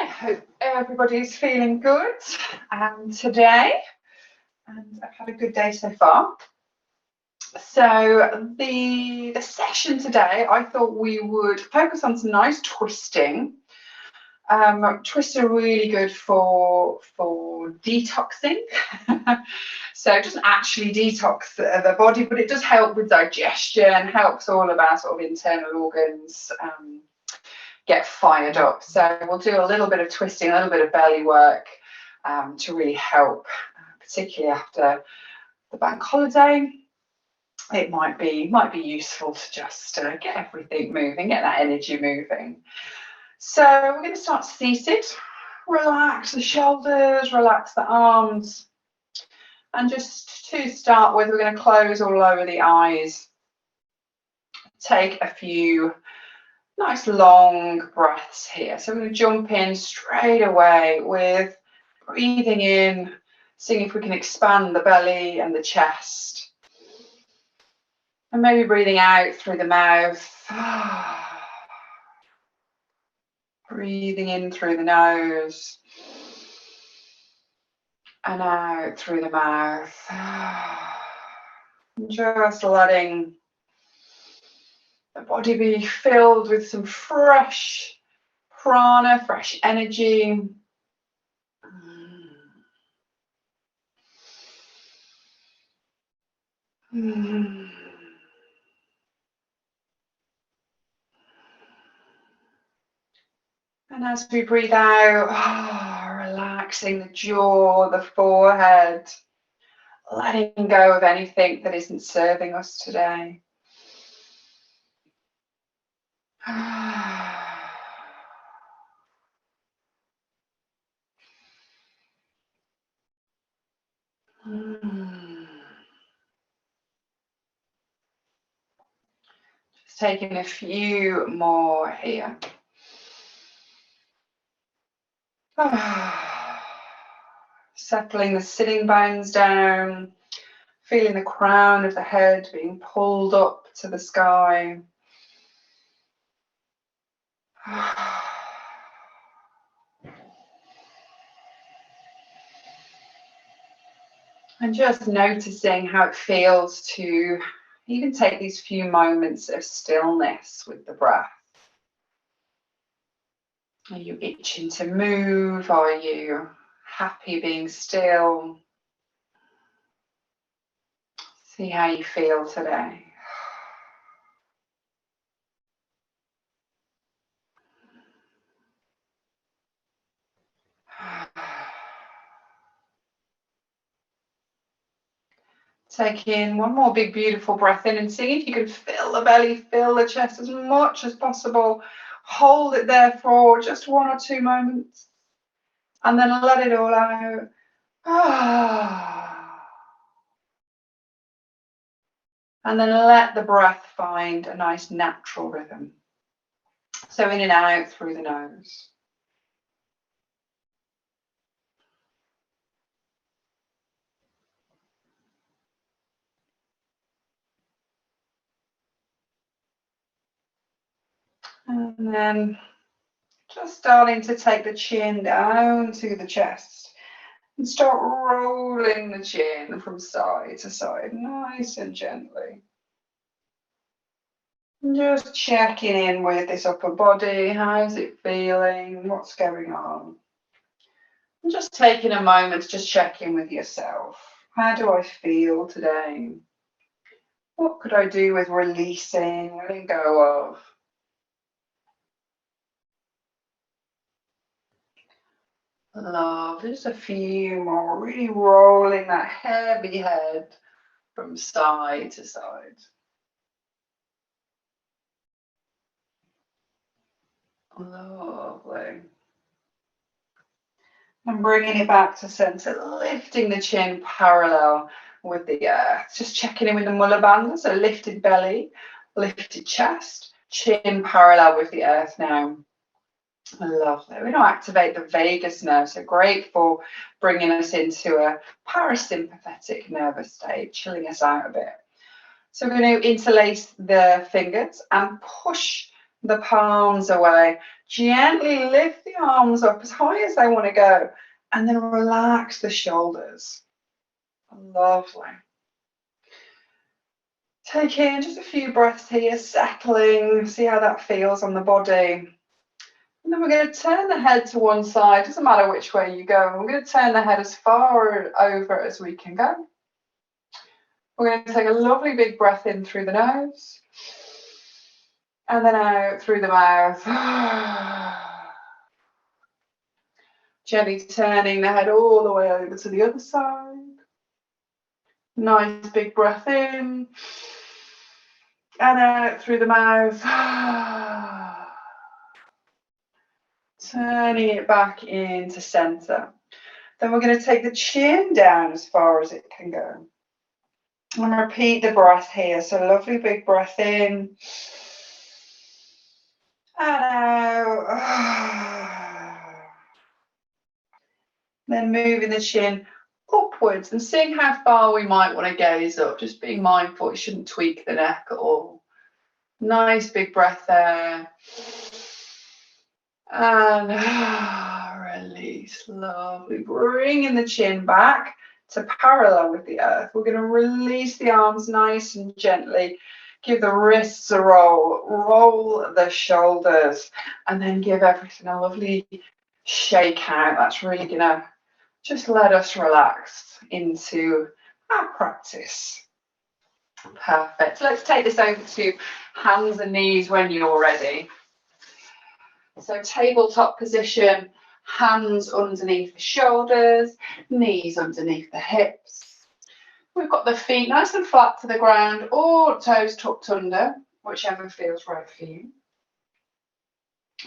I hope everybody's feeling good today, and I've had a good day so far. So the session today, I thought we would focus on some nice twisting. Twists are really good for detoxing. So it doesn't actually detox the body, but it does help with digestion, helps all of our sort of internal organs get fired up. So we'll do a little bit of twisting, a little bit of belly work to really help, particularly after the bank holiday. It might be useful to just get everything moving, get that energy moving. So we're going to start seated. Relax the shoulders, relax the arms. And just to start with, we're going to close all over the eyes. Take a few nice long breaths here. So we're going to jump in straight away with breathing in, seeing if we can expand the belly and the chest. And maybe breathing out through the mouth. Breathing in through the nose. And out through the mouth. Just letting the body be filled with some fresh prana, fresh energy. And as we breathe out, relaxing the jaw, the forehead, letting go of anything that isn't serving us today. Just taking a few more here. Settling the sitting bones down, feeling the crown of the head being pulled up to the sky. And just noticing how it feels to even take these few moments of stillness with the breath. Are you itching to move? Are you happy being still? See how you feel today. Take in one more big beautiful breath in and see if you can fill the belly, fill the chest as much as possible. Hold it there for just 1 or 2 moments and then let it all out. And then let the breath find a nice natural rhythm. So in and out through the nose. And then just starting to take the chin down to the chest and start rolling the chin from side to side, nice and gently. And just checking in with this upper body. How's it feeling? What's going on? And just taking a moment to just check in with yourself. How do I feel today? What could I do with releasing, letting go of? Love, just a few more, really rolling that heavy head from side to side. Lovely. And bringing it back to center, lifting the chin parallel with the earth. Just checking in with the Mula Bandha, so lifted belly, lifted chest, chin parallel with the earth now. Lovely. We're going to activate the vagus nerve, so great for bringing us into a parasympathetic nervous state, chilling us out a bit. So we're going to interlace the fingers and push the palms away. Gently lift the arms up as high as they want to go, and then relax the shoulders. Lovely. Take in just a few breaths here, settling, see how that feels on the body. And then we're going to turn the head to one side, doesn't matter which way you go. We're going to turn the head as far over as we can go. We're going to take a lovely big breath in through the nose, and then out through the mouth. Gently turning the head all the way over to the other side. Nice big breath in, and out through the mouth. Turning it back into center. Then we're going to take the chin down as far as it can go. And repeat the breath here. So lovely big breath in. And out. Then moving the chin upwards and seeing how far we might want to gaze up. Just being mindful, you shouldn't tweak the neck at all. Nice big breath there. And release. Lovely. Bringing the chin back to parallel with the earth. We're going to release the arms nice and gently. Give the wrists a roll. Roll the shoulders. And then give everything a lovely shake out. That's really going to just let us relax into our practice. Perfect. Let's take this over to hands and knees when you're ready. So tabletop position, hands underneath the shoulders, knees underneath the hips. We've got the feet nice and flat to the ground or toes tucked under, whichever feels right for you.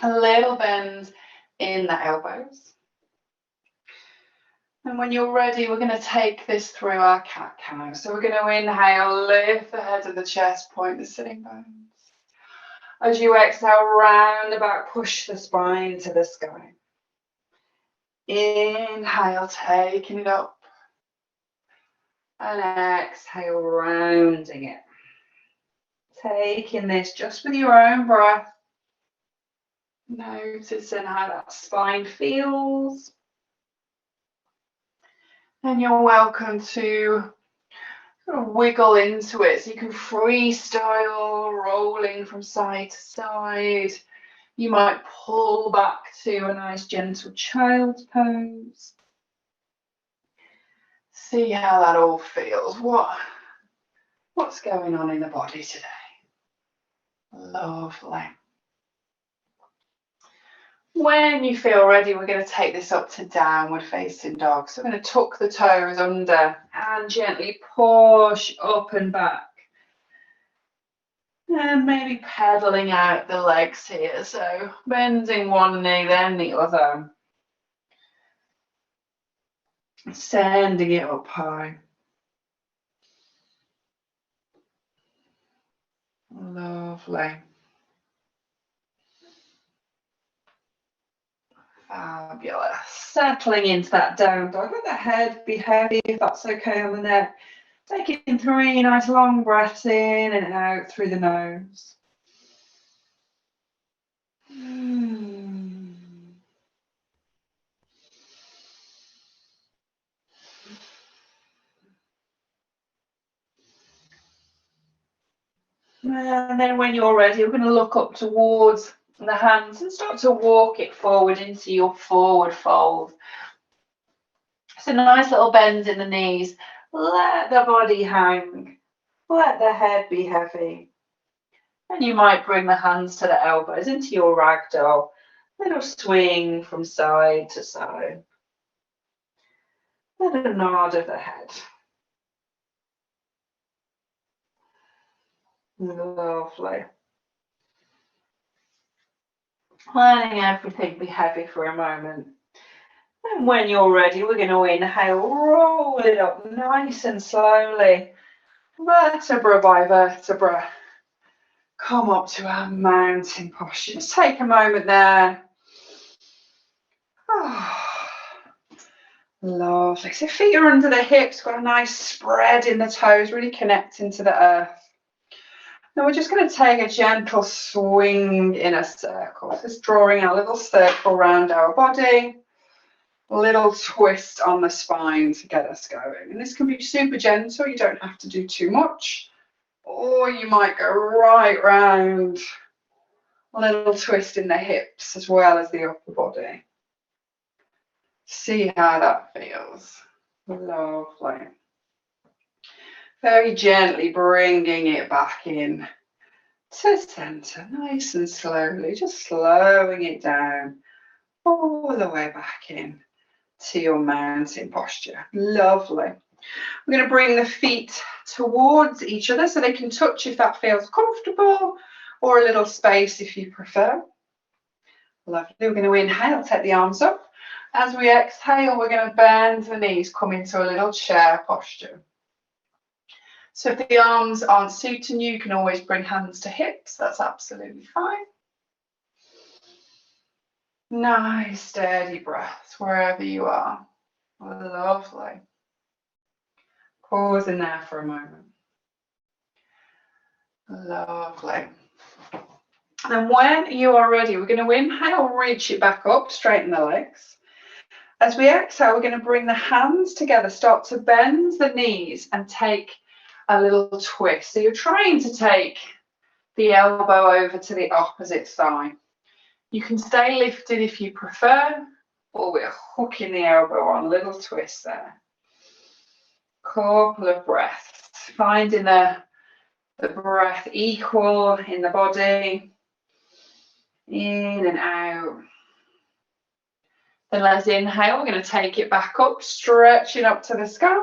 A little bend in the elbows. And when you're ready, we're going to take this through our cat-cow. So we're going to inhale, lift the head of the chest, point the sitting bones. As you exhale, round about, push the spine to the sky. Inhale, taking it up. And exhale, rounding it. Taking this just with your own breath. Noticing how that spine feels. And you're welcome to sort of wiggle into it, so you can freestyle, rolling from side to side. You might pull back to a nice gentle child's pose. See how that all feels. What's going on in the body today? Lovely. When you feel ready, we're going to take this up to downward facing dog. So we're going to tuck the toes under and gently push up and back. And maybe pedaling out the legs here. So bending one knee, then the other. Sending it up high. Lovely. Fabulous. Settling into that down dog. Let the head be heavy if that's okay on the neck. Taking 3 nice long breaths in and out through the nose. And then when you're ready, we're going to look up towards the hands and start to walk it forward into your forward fold. So nice little bends in the knees. Let the body hang. Let the head be heavy. And you might bring the hands to the elbows into your ragdoll. Little swing from side to side. Little nod of the head. Lovely. Letting everything be heavy for a moment. And when you're ready, we're going to inhale, roll it up nice and slowly. Vertebra by vertebra. Come up to our mountain posture. Just take a moment there. Oh, lovely. So feet are under the hips, got a nice spread in the toes, really connecting to the earth. Now we're just going to take a gentle swing in a circle, just drawing a little circle around our body, a little twist on the spine to get us going. And this can be super gentle, you don't have to do too much, or you might go right round, a little twist in the hips as well as the upper body. See how that feels. Lovely. Very gently bringing it back in to center, nice and slowly, just slowing it down all the way back in to your mountain posture. Lovely. We're going to bring the feet towards each other so they can touch if that feels comfortable, or a little space if you prefer. Lovely. We're going to inhale, take the arms up. As we exhale, we're going to bend the knees, come into a little chair posture. So if the arms aren't suiting you, you can always bring hands to hips. That's absolutely fine. Nice, steady breaths wherever you are. Lovely. Pause in there for a moment. Lovely. And when you are ready, we're going to inhale, reach it back up, straighten the legs. As we exhale, we're going to bring the hands together, start to bend the knees and take a little twist. So you're trying to take the elbow over to the opposite side. You can stay lifted if you prefer, or we're hooking the elbow on, a little twist there. Couple of breaths, finding the breath equal in the body, in and out. Then let's inhale, we're going to take it back up, stretching up to the sky.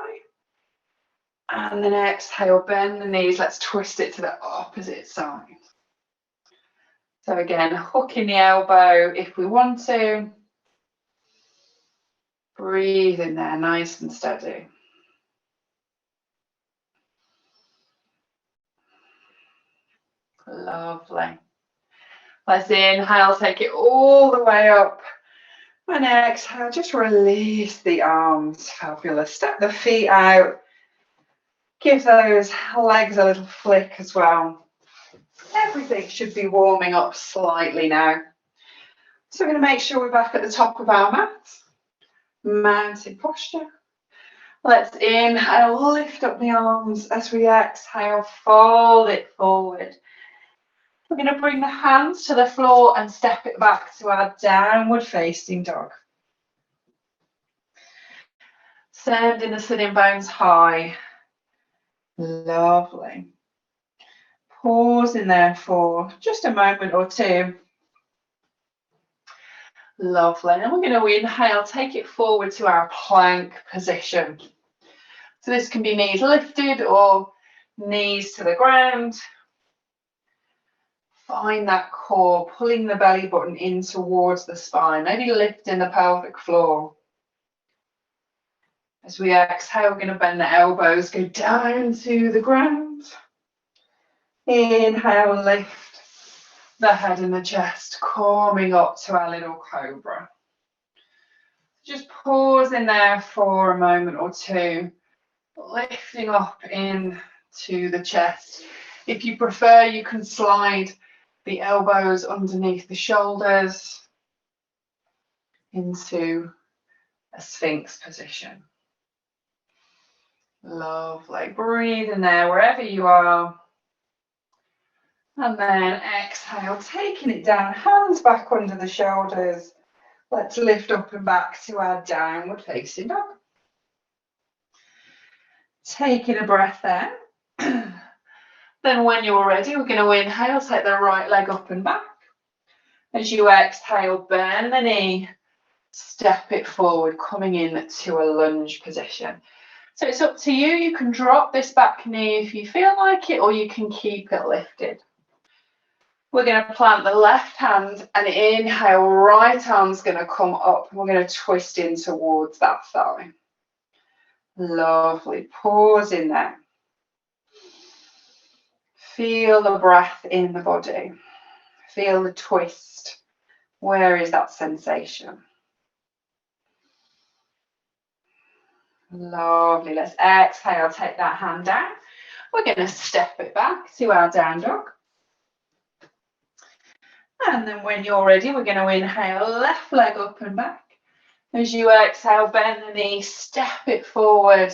And then exhale, bend the knees, let's twist it to the opposite side. So again, hooking the elbow if we want to. Breathe in there, nice and steady. Lovely. Let's inhale, take it all the way up. And exhale, just release the arms. Fabulous. Step the feet out. Give those legs a little flick as well. Everything should be warming up slightly now. So we're going to make sure we're back at the top of our mat. Mountain posture. Let's inhale, lift up the arms. As we exhale, fold it forward. We're going to bring the hands to the floor and step it back to our downward facing dog. Sending the sitting bones high. Lovely. Pause in there for just a moment or two. Lovely. And we're going to inhale, take it forward to our plank position. So this can be knees lifted or knees to the ground. Find that core, pulling the belly button in towards the spine, maybe lifting the pelvic floor. As we exhale, we're going to bend the elbows, go down to the ground. Inhale, lift the head and the chest, coming up to our little cobra. Just pause in there for a moment or two, lifting up into the chest. If you prefer, you can slide the elbows underneath the shoulders into a sphinx position. Lovely. Breathe in there wherever you are. And then exhale, taking it down, hands back under the shoulders. Let's lift up and back to our downward facing dog. Taking a breath there. Then when you're ready, we're going to inhale, take the right leg up and back. As you exhale, bend the knee, step it forward, coming in to a lunge position. So it's up to you. You can drop this back knee if you feel like it, or you can keep it lifted. We're going to plant the left hand and inhale, right arm's going to come up. We're going to twist in towards that thigh. Lovely. Pause in there. Feel the breath in the body. Feel the twist. Where is that sensation? Lovely. Let's exhale, take that hand down. we're going to step it back to our down dog. And then when you're ready, we're going to inhale, left leg up and back. As you exhale, bend the knee, step it forward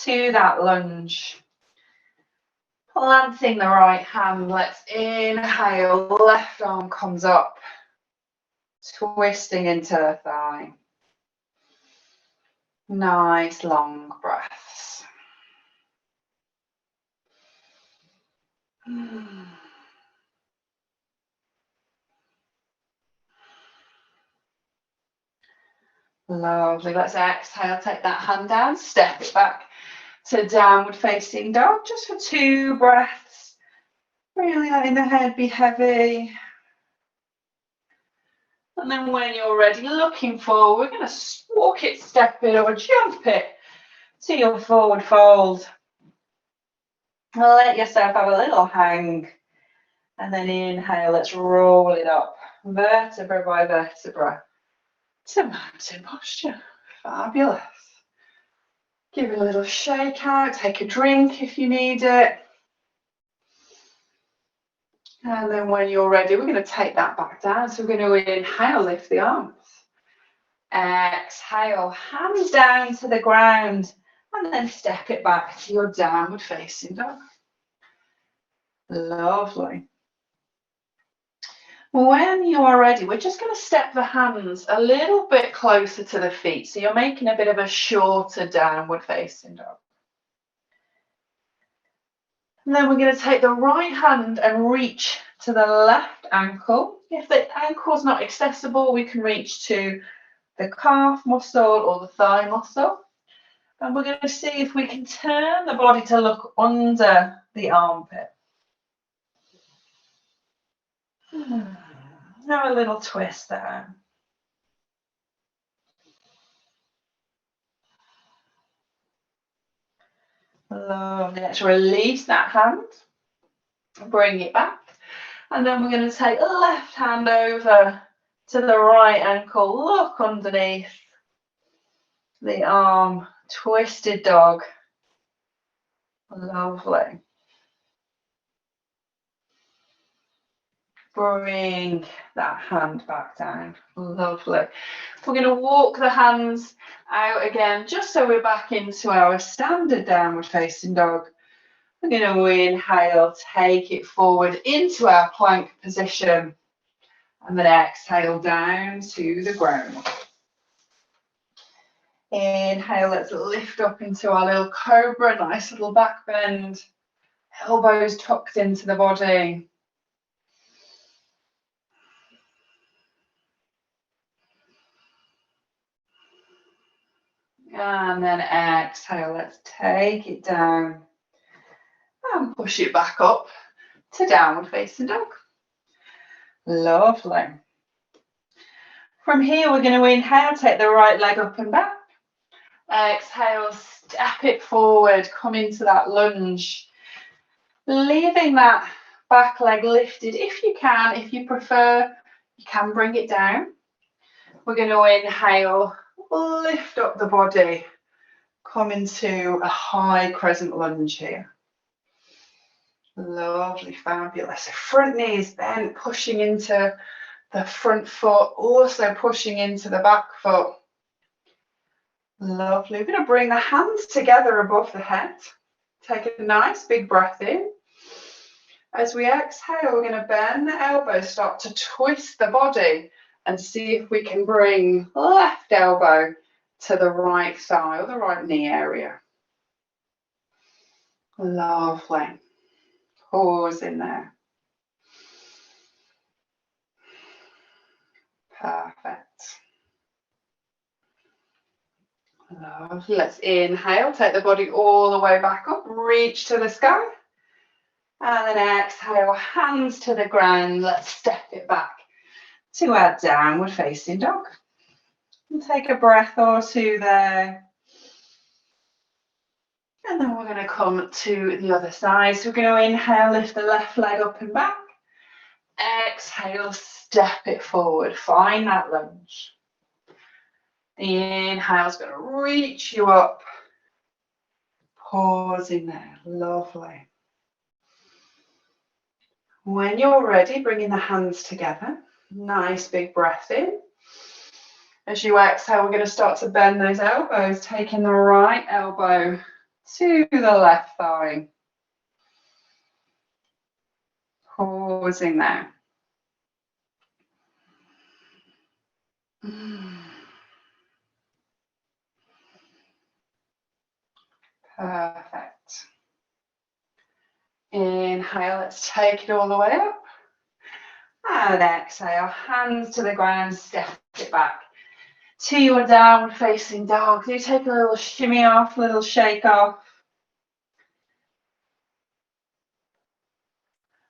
to that lunge. Planting the right hand, let's inhale, left arm comes up, twisting into the thigh. Nice long breaths. Lovely, let's exhale, take that hand down, step it back to downward facing dog, just for 2 breaths. Really letting the head be heavy. And then when you're ready, looking forward, we're going to walk it, step it, or jump it to your forward fold. Let yourself have a little hang. And then inhale, let's roll it up, vertebra by vertebra, to mountain posture. Fabulous. Give it a little shake out, take a drink if you need it. And then when you're ready, we're going to take that back down. So we're going to inhale, lift the arms. Exhale, hands down to the ground. And then step it back to your downward facing dog. Lovely. When you are ready, we're just going to step the hands a little bit closer to the feet. So you're making a bit of a shorter downward facing dog. And then we're going to take the right hand and reach to the left ankle. If the ankle's not accessible, we can reach to the calf muscle or the thigh muscle. And we're going to see if we can turn the body to look under the armpit. Have a little twist there. Lovely. Let's release that hand. Bring it back. And then we're going to take the left hand over to the right ankle. Look underneath the arm. Twisted dog. Lovely. Bring that hand back down. Lovely. We're going to walk the hands out again, just so we're back into our standard downward facing dog. We're going to inhale, take it forward into our plank position, and then exhale down to the ground. Inhale, let's lift up into our little cobra, nice little back bend, elbows tucked into the body. And then exhale, let's take it down and push it back up to downward facing dog. Lovely. From here, we're going to inhale, take the right leg up and back. Exhale, step it forward, come into that lunge. Leaving that back leg lifted if you can. If you prefer, you can bring it down. We're going to inhale, lift up the body, come into a high crescent lunge here. Lovely, fabulous. Front knee is bent, pushing into the front foot, also pushing into the back foot. Lovely. We're going to bring the hands together above the head. Take a nice big breath in. As we exhale, we're going to bend the elbows, start to twist the body and see if we can bring left elbow to the right thigh or the right knee area. Lovely. Pause in there. Perfect. Lovely. Let's inhale, take the body all the way back up, reach to the sky. And then exhale, hands to the ground. Let's step it back to our downward facing dog. And take a breath or two there. And then we're going to come to the other side. So we're going to inhale, lift the left leg up and back. Exhale, step it forward. Find that lunge. The inhale is going to reach you up. Pausing there, lovely. When you're ready, bringing the hands together, nice big breath in. As you exhale, we're going to start to bend those elbows, taking the right elbow to the left thigh. Pausing there. Perfect. Inhale, let's take it all the way up. And exhale, hands to the ground, step it back to your downward facing dog. Do take a little shimmy off, a little shake off.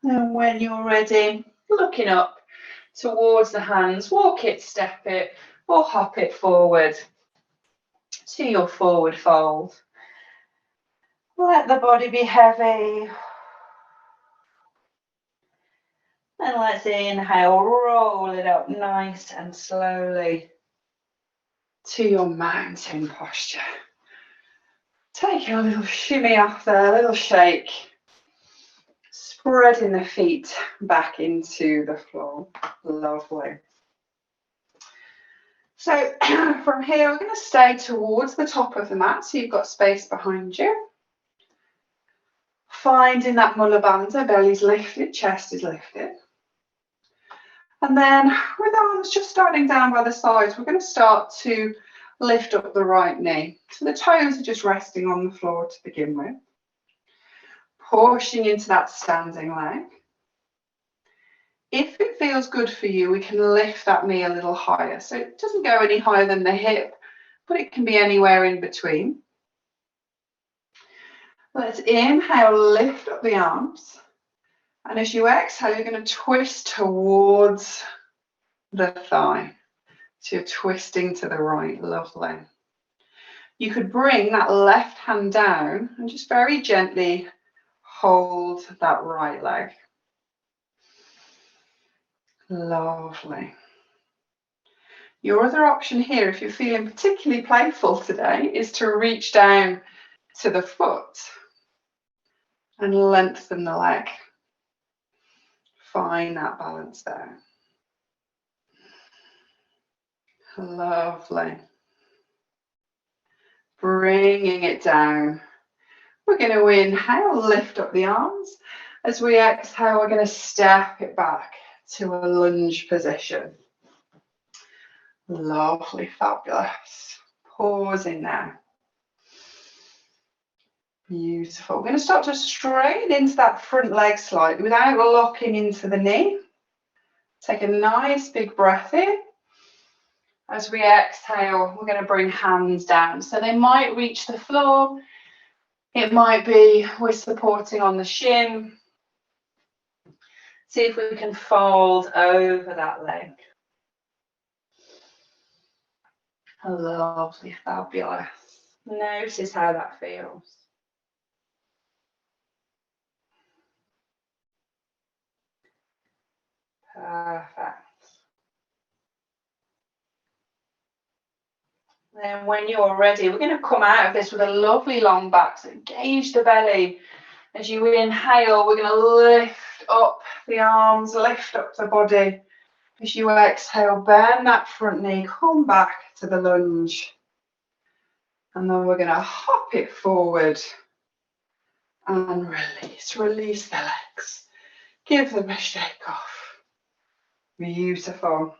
And when you're ready, looking up towards the hands, walk it, step it, or hop it forward to your forward fold. Let the body be heavy. And let's inhale, roll it up nice and slowly to your mountain posture. Take a little shimmy off there, a little shake. Spreading the feet back into the floor. Lovely. So from here, we're going to stay towards the top of the mat, so you've got space behind you. Finding that Mula Bandha, belly's lifted, chest is lifted. And then with arms just starting down by the sides, we're going to start to lift up the right knee. So the toes are just resting on the floor to begin with. Pushing into that standing leg. If it feels good for you, we can lift that knee a little higher. So it doesn't go any higher than the hip, but it can be anywhere in between. Let's inhale, lift up the arms. And as you exhale, you're going to twist towards the thigh. So you're twisting to the right, lovely. You could bring that left hand down and just very gently hold that right leg. Lovely. Your other option here, if you're feeling particularly playful today, is to reach down to the foot and lengthen the leg. Find that balance there. Lovely. Bringing it down. We're going to inhale, lift up the arms. As we exhale, we're going to step it back to a lunge position. Lovely, fabulous. Pausing now. Beautiful. We're going to start to straighten into that front leg slightly without locking into the knee. Take a nice big breath in. As we exhale, we're going to bring hands down. So they might reach the floor. It might be we're supporting on the shin. See if we can fold over that leg. Lovely, fabulous. Notice how that feels. Perfect. Then when you're ready, we're going to come out of this with a lovely long back. So engage the belly. As you inhale, we're going to lift up the arms, lift up the body. As you exhale, bend that front knee, come back to the lunge. And then we're going to hop it forward and release. Release the legs. Give them a shake off. Beautiful.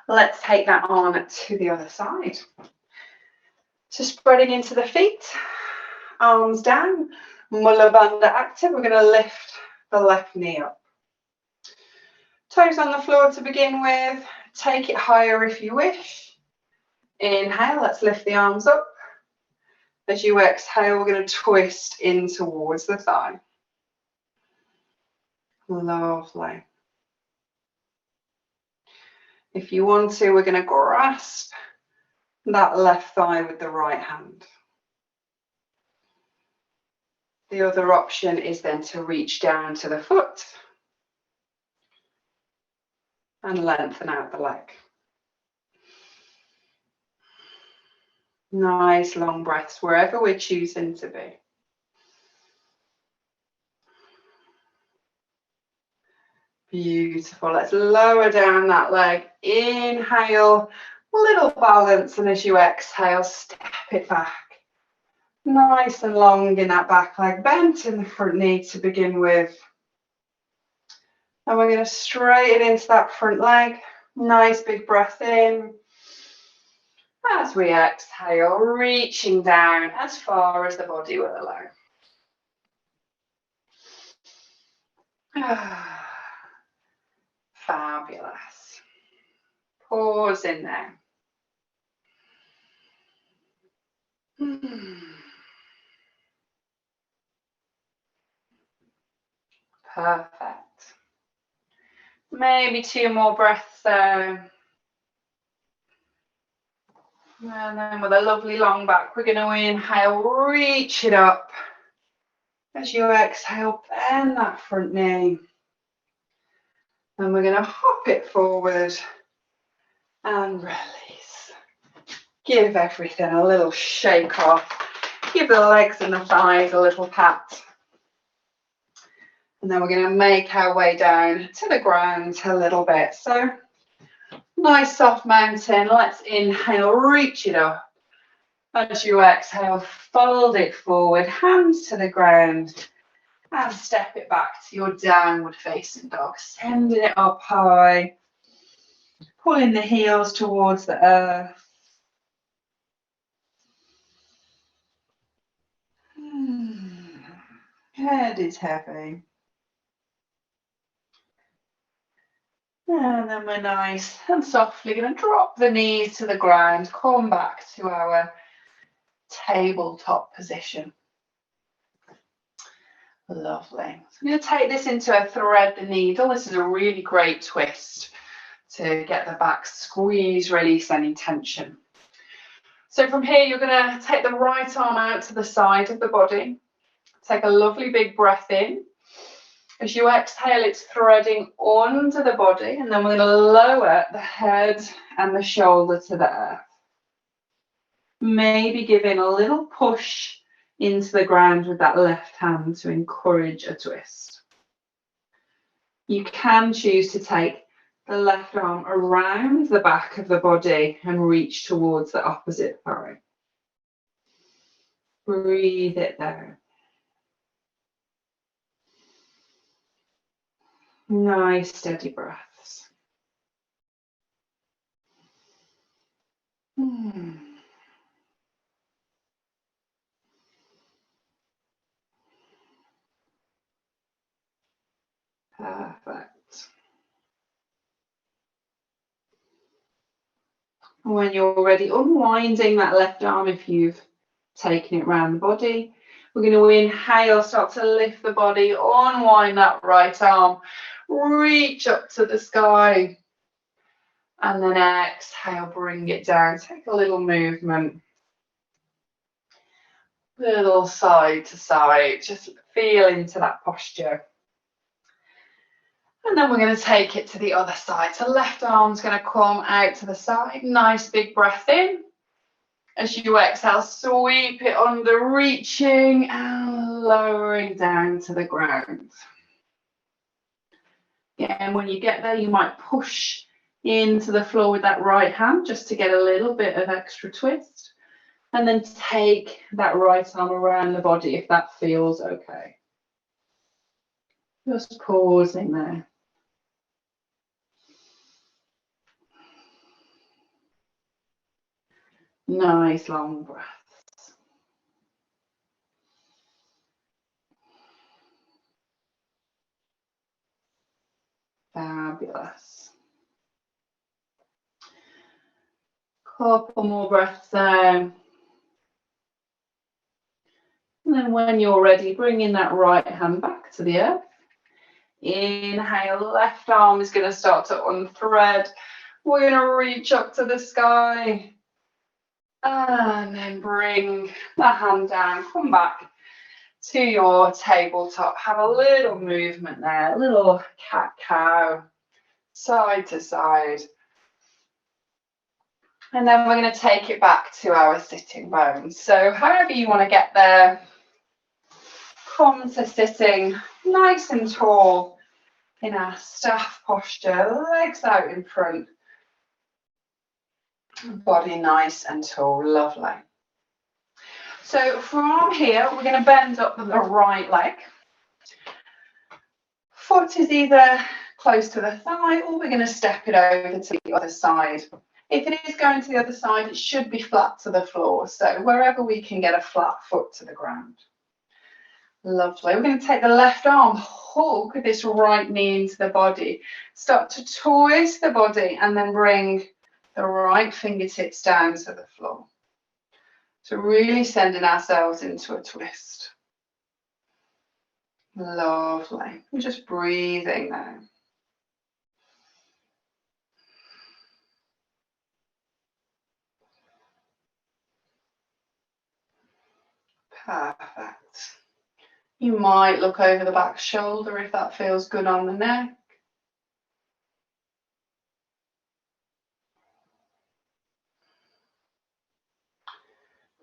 Let's take that on to the other side. So spreading into the feet, arms down, Mula Bandha active. We're going to lift the left knee up. Toes on the floor to begin with. Take it higher if you wish. Inhale, let's lift the arms up. As you exhale, we're going to twist in towards the thigh. Lovely. If you want to, we're going to grasp that left thigh with the right hand. The other option is then to reach down to the foot and lengthen out the leg. Nice long breaths wherever we're choosing to be. Beautiful. Let's lower down that leg. Inhale, little balance, and as you exhale, step it back. Nice and long in that back leg, bent in the front knee to begin with. And we're going to straighten into that front leg. Nice big breath in. As we exhale, reaching down as far as the body will allow. Fabulous. Pause in there. Perfect. Maybe 2 more breaths there. And then with a lovely long back, we're going to inhale, reach it up. As you exhale, bend that front knee. And we're going to hop it forward and release. Give everything a little shake off. Give the legs and the thighs a little pat. And then we're going to make our way down to the ground a little bit. So, nice soft mountain. Let's inhale, reach it up. As you exhale, fold it forward, hands to the ground. And step it back to your downward facing dog. Sending it up high. Pulling the heels towards the earth. Head is heavy. And then we're nice and softly going to drop the knees to the ground. Come back to our tabletop position. Lovely. So I'm going to take this into a thread the needle. This is a really great twist to get the back squeeze, release any tension. So from here, you're going to take the right arm out to the side of the body. Take a lovely big breath in. As you exhale, it's threading under the body, and then we're going to lower the head and the shoulder to the earth. Maybe giving a little push into the ground with that left hand to encourage a twist. You can choose to take the left arm around the back of the body and reach towards the opposite thigh. Breathe it down. Nice steady breaths. Perfect. When you're ready, unwinding that left arm if you've taken it around the body. We're going to inhale, start to lift the body, unwind that right arm, reach up to the sky, and then exhale, bring it down. Take a little movement, little side to side, just feel into that posture. And then we're going to take it to the other side. So left arm's going to come out to the side, nice big breath in. As you exhale, sweep it under, reaching and lowering down to the ground. Yeah, and when you get there, you might push into the floor with that right hand just to get a little bit of extra twist. And then take that right arm around the body if that feels okay. Just pausing there. Nice long breaths. Fabulous. Couple more breaths there. And then when you're ready, bring in that right hand back to the earth. Inhale, left arm is going to start to unthread. We're going to reach up to the sky. And then bring the hand down, come back to your tabletop. Have a little movement there, a little cat-cow, side to side. And then we're going to take it back to our sitting bones. So however you want to get there, come to sitting nice and tall in our staff posture, legs out in front, body nice and tall, lovely. So from here, we're going to bend up the right leg. Foot is either close to the thigh or we're going to step it over to the other side. If it is going to the other side, it should be flat to the floor. So wherever we can get a flat foot to the ground. Lovely. We're going to take the left arm, hug this right knee into the body. Start to twist the body and then bring the right fingertips down to the floor. So really sending ourselves into a twist. Lovely. We're just breathing now. Perfect. You might look over the back shoulder if that feels good on the neck.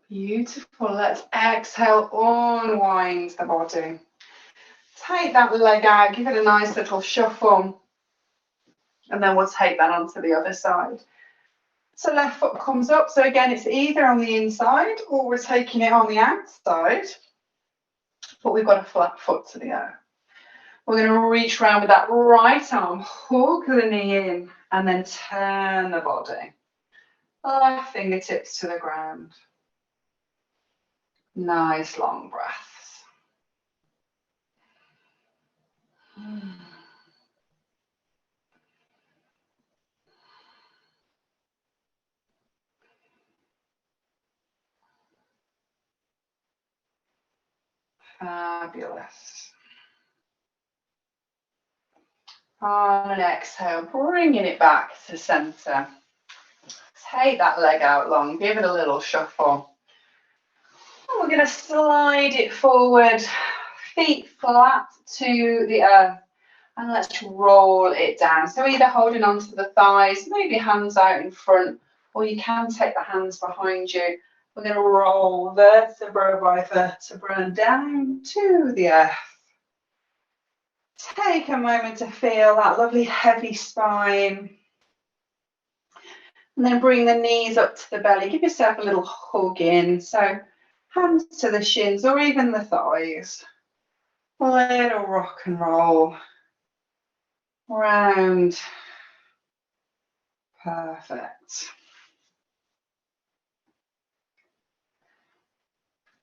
Beautiful. Let's exhale, unwind the body. Take that leg out, give it a nice little shuffle, and then we'll take that onto the other side. So left foot comes up. So again, it's either on the inside or we're taking it on the outside, but we've got a flat foot to the earth. We're going to reach around with that right arm, hook the knee in, and then turn the body. Left fingertips to the ground. Nice long breaths. Fabulous. On an exhale, bringing it back to center. Take that leg out long, give it a little shuffle. And we're going to slide it forward, feet flat to the earth. And let's roll it down. So either holding onto the thighs, maybe hands out in front, or you can take the hands behind you. We're going to roll vertebra by vertebra down to the earth. Take a moment to feel that lovely heavy spine. And then bring the knees up to the belly. Give yourself a little hug in. So hands to the shins or even the thighs. Little rock and roll. Round. Perfect.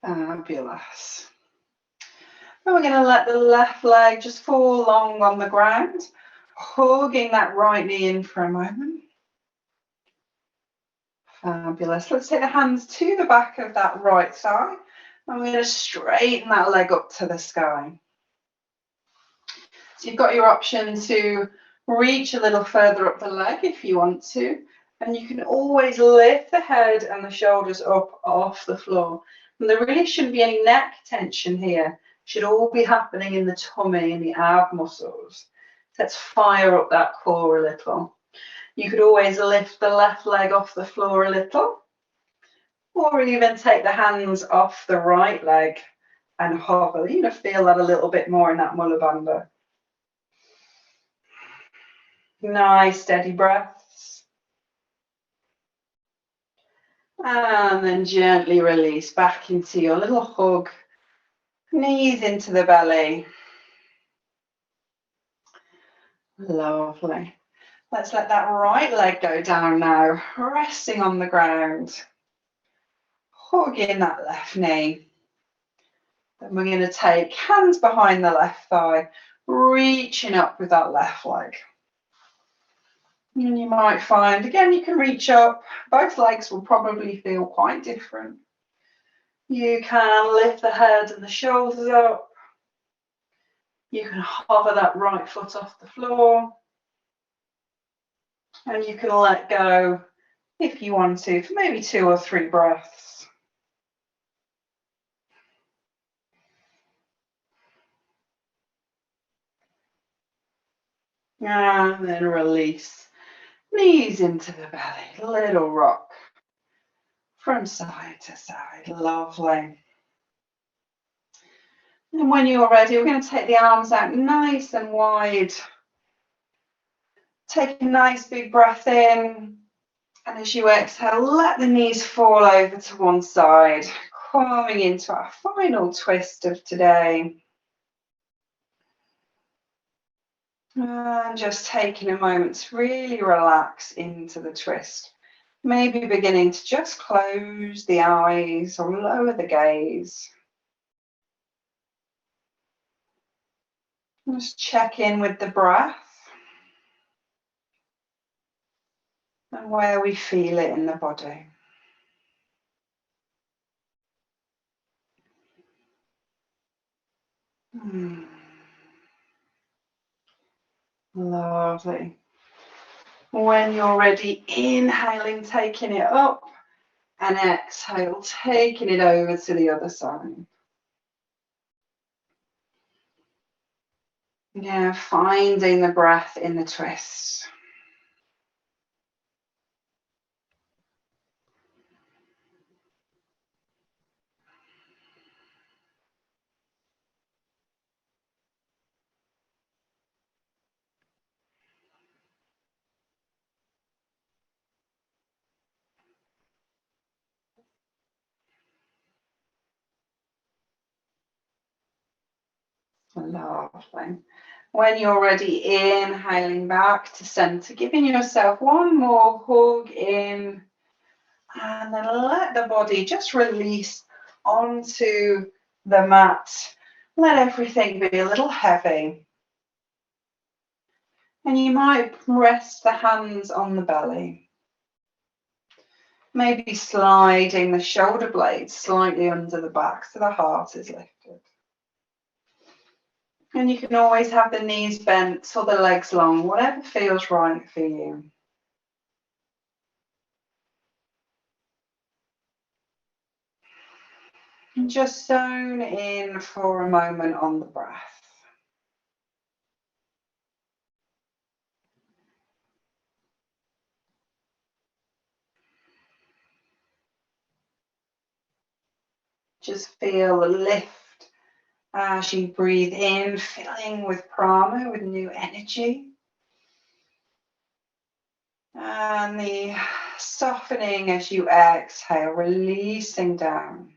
Fabulous. And we're going to let the left leg just fall long on the ground, hugging that right knee in for a moment. Fabulous. Let's take the hands to the back of that right thigh. And we're going to straighten that leg up to the sky. So you've got your option to reach a little further up the leg if you want to. And you can always lift the head and the shoulders up off the floor. And there really shouldn't be any neck tension here. Should all be happening in the tummy and the ab muscles. Let's fire up that core a little. You could always lift the left leg off the floor a little, or even take the hands off the right leg and hover. You're going to feel that a little bit more in that Mula Bandha. Nice steady breaths. And then gently release back into your little hug. Knees into the belly. Lovely. Let's let that right leg go down now, resting on the ground. Hugging that left knee. Then we're going to take hands behind the left thigh, reaching up with that left leg. And you might find, again, you can reach up. Both legs will probably feel quite different. You can lift the head and the shoulders up. You can hover that right foot off the floor. And you can let go if you want to for maybe 2 or 3 breaths. And then release. Knees into the belly, little rock from side to side. Lovely. And when you're ready, we're going to take the arms out nice and wide. Take a nice big breath in. And as you exhale, let the knees fall over to one side, coming into our final twist of today. And just taking a moment to really relax into the twist. Maybe beginning to just close the eyes or lower the gaze. Just check in with the breath and where we feel it in the body. Lovely. When you're ready, inhaling, taking it up, and exhale, taking it over to the other side. Now finding the breath in the twist. Lovely. When you're ready, inhaling back to center, giving yourself one more hug in, and then let the body just release onto the mat. Let everything be a little heavy. And you might rest the hands on the belly. Maybe sliding the shoulder blades slightly under the back so the heart is lifted. And you can always have the knees bent or the legs long, whatever feels right for you. And just zone in for a moment on the breath. Just feel the lift as you breathe in, filling with prana, with new energy. And the softening as you exhale, releasing down.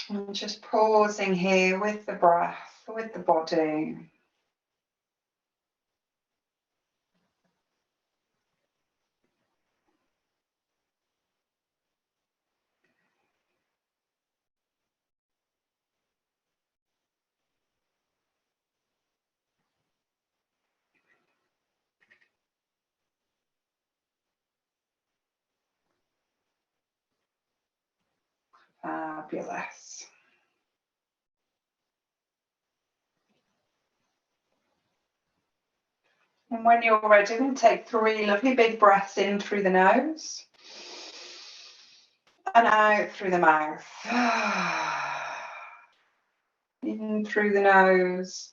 And just pausing here with the breath, with the body. Fabulous. And when you're ready, we'll take 3 lovely big breaths in through the nose and out through the mouth. In through the nose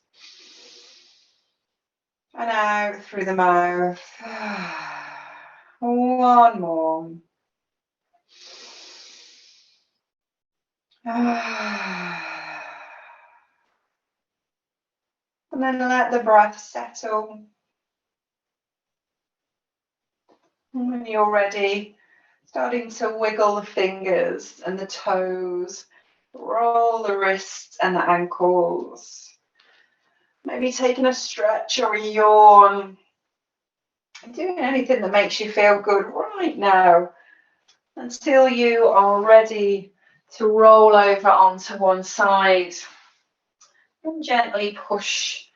and out through the mouth. One more. And then let the breath settle. And when you're ready, starting to wiggle the fingers and the toes, roll the wrists and the ankles. Maybe taking a stretch or a yawn. Doing anything that makes you feel good right now until you are ready to roll over onto one side and gently push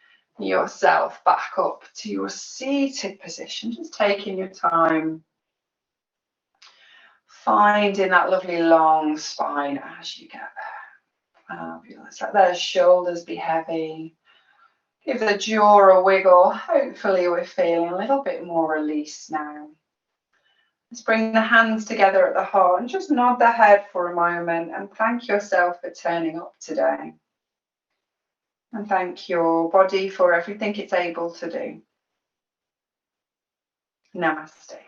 yourself back up to your seated position, just taking your time, finding that lovely long spine as you get there. Fabulous. Let those shoulders be heavy. Give the jaw a wiggle. Hopefully we're feeling a little bit more release now. Let's bring the hands together at the heart and just nod the head for a moment and thank yourself for turning up today. And thank your body for everything it's able to do. Namaste.